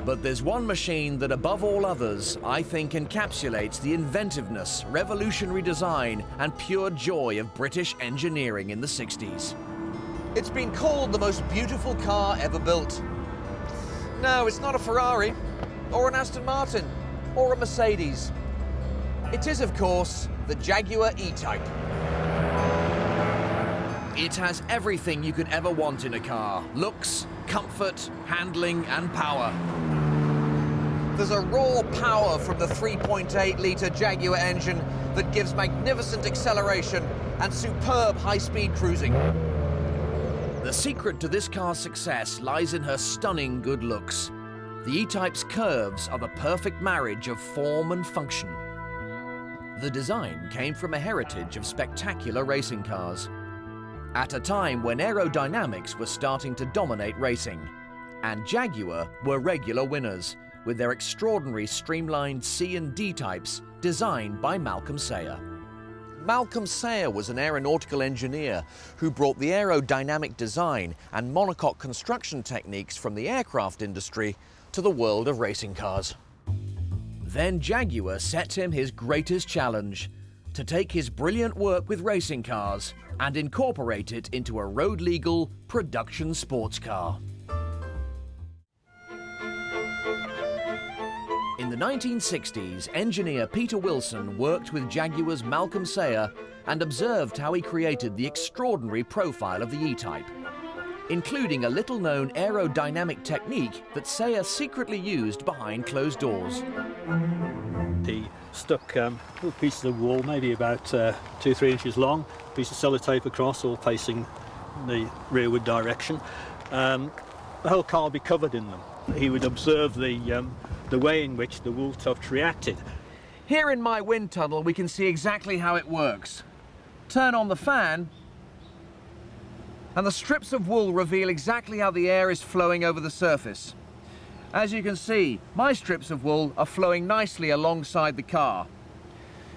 But there's one machine that above all others, I think encapsulates the inventiveness, revolutionary design and pure joy of British engineering in the 60s. It's been called the most beautiful car ever built. No, it's not a Ferrari, or an Aston Martin, or a Mercedes. It is, of course, the Jaguar E-Type. It has everything you could ever want in a car: looks, comfort, handling and power. There's a raw power from the 3.8-litre Jaguar engine that gives magnificent acceleration and superb high-speed cruising. The secret to this car's success lies in her stunning good looks. The E-Type's curves are the perfect marriage of form and function. The design came from a heritage of spectacular racing cars, at a time when aerodynamics was starting to dominate racing, and Jaguar were regular winners, with their extraordinary streamlined C and D types designed by Malcolm Sayer. Malcolm Sayer was an aeronautical engineer who brought the aerodynamic design and monocoque construction techniques from the aircraft industry to the world of racing cars. Then Jaguar set him his greatest challenge: to take his brilliant work with racing cars and incorporate it into a road-legal production sports car. In the 1960s, engineer Peter Wilson worked with Jaguar's Malcolm Sayer and observed how he created the extraordinary profile of the E-Type, including a little-known aerodynamic technique that Sayer secretly used behind closed doors. He stuck little pieces of wool, maybe about 2-3 inches long, a piece of sellotape across, all facing the rearward direction. The whole car would be covered in them. He would observe the way in which the wool tufts reacted. Here in my wind tunnel, we can see exactly how it works. Turn on the fan, and the strips of wool reveal exactly how the air is flowing over the surface. As you can see, my strips of wool are flowing nicely alongside the car.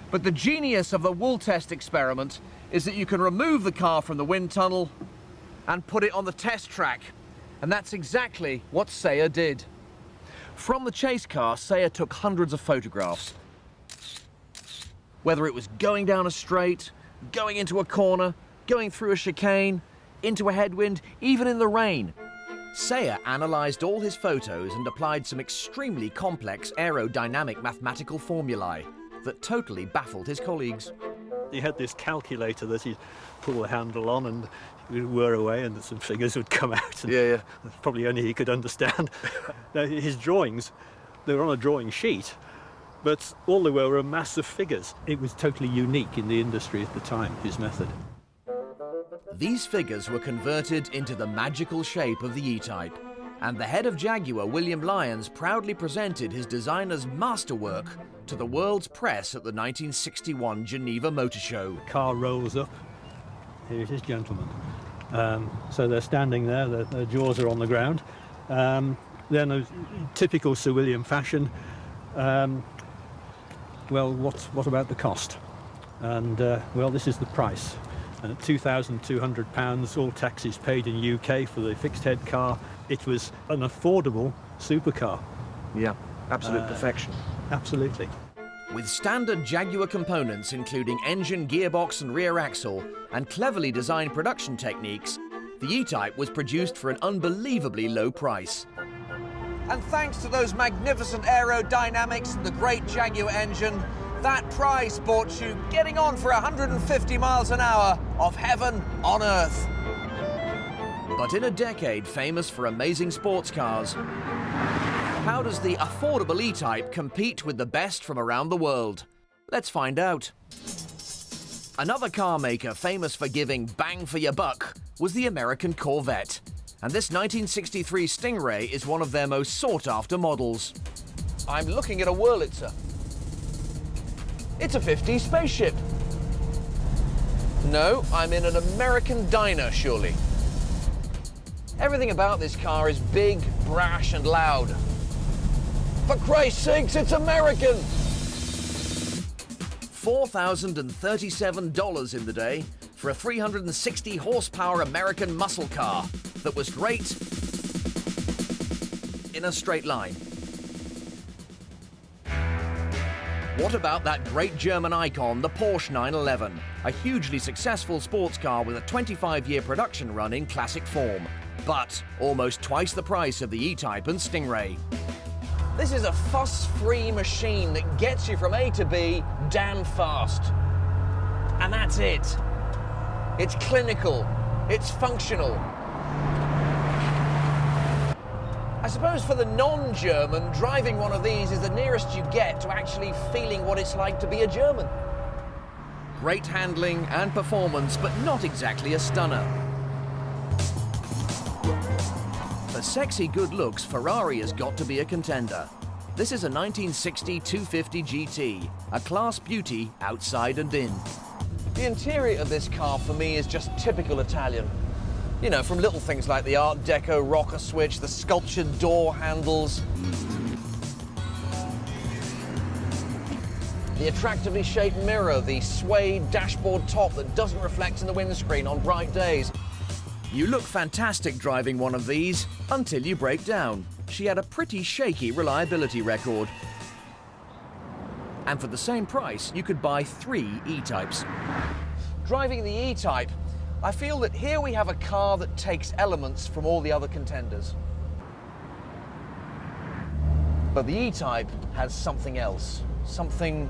But the genius of the wool test experiment is that you can remove the car from the wind tunnel and put it on the test track. And that's exactly what Sayer did. From the chase car, Sayer took hundreds of photographs. Whether it was going down a straight, going into a corner, going through a chicane, into a headwind, even in the rain. Sayer analysed all his photos and applied some extremely complex aerodynamic mathematical formulae that totally baffled his colleagues. He had this calculator that he'd pull the handle on and it would whir away and some figures would come out. And probably only he could understand. Now, his drawings, they were on a drawing sheet, but all they were a mass of figures. It was totally unique in the industry at the time, his method. These figures were converted into the magical shape of the E-Type, and the head of Jaguar, William Lyons, proudly presented his designer's masterwork to the world's press at the 1961 Geneva Motor Show. The car rolls up. Here it is, gentlemen. So they're standing there, their jaws are on the ground. Then, in typical Sir William fashion, well, what about the cost? And, well, this is the price. And at £2,200, all taxes paid in UK for the fixed head car, it was an affordable supercar. Yeah, absolute perfection. Absolutely. With standard Jaguar components including engine, gearbox and rear axle, and cleverly designed production techniques, the E-Type was produced for an unbelievably low price. And thanks to those magnificent aerodynamics and the great Jaguar engine, that price bought you getting on for 150 miles an hour of heaven on earth. But in a decade famous for amazing sports cars, how does the affordable E-Type compete with the best from around the world? Let's find out. Another car maker famous for giving bang for your buck was the American Corvette, and this 1963 Stingray is one of their most sought-after models. I'm looking at a Wurlitzer. It's a 50s spaceship. No, I'm in an American diner, surely. Everything about this car is big, brash and loud. For Christ's sakes, it's American! $4,037 in the day for a 360 horsepower American muscle car that was great in a straight line. What about that great German icon, the Porsche 911? A hugely successful sports car with a 25-year production run in classic form, but almost twice the price of the E-Type and Stingray. This is a fuss-free machine that gets you from A to B damn fast. And that's it. It's clinical, it's functional. I suppose for the non-German, driving one of these is the nearest you get to actually feeling what it's like to be a German. Great handling and performance, but not exactly a stunner. For sexy good looks, Ferrari has got to be a contender. This is a 1960 250 GT, a class beauty outside and in. The interior of this car for me is just typical Italian. You know, from little things like the Art Deco rocker switch, the sculptured door handles, the attractively shaped mirror, the suede dashboard top that doesn't reflect in the windscreen on bright days. You look fantastic driving one of these until you break down. She had a pretty shaky reliability record. And for the same price, you could buy 3 E-Types. Driving the E-Type, I feel that here we have a car that takes elements from all the other contenders. But the E-Type has something else, something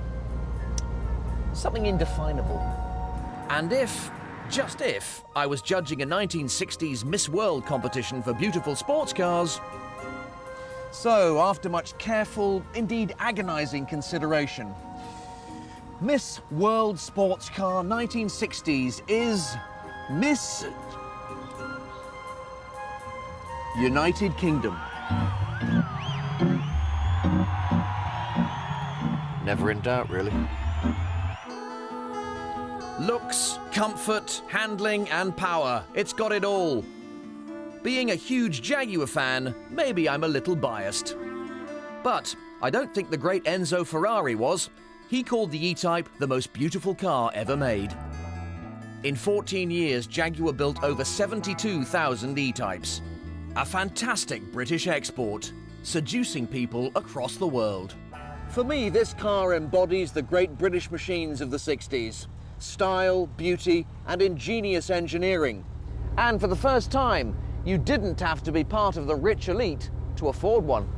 indefinable. And if, just if, I was judging a 1960s Miss World competition for beautiful sports cars, so after much careful, indeed agonizing consideration, Miss World Sports Car 1960s is Miss United Kingdom. Never in doubt, really. Looks, comfort, handling and power. It's got it all. Being a huge Jaguar fan, maybe I'm a little biased. But I don't think the great Enzo Ferrari was. He called the E-Type the most beautiful car ever made. In 14 years, Jaguar built over 72,000 E-Types. A fantastic British export, seducing people across the world. For me, this car embodies the great British machines of the 60s. Style, beauty, and ingenious engineering. And for the first time, you didn't have to be part of the rich elite to afford one.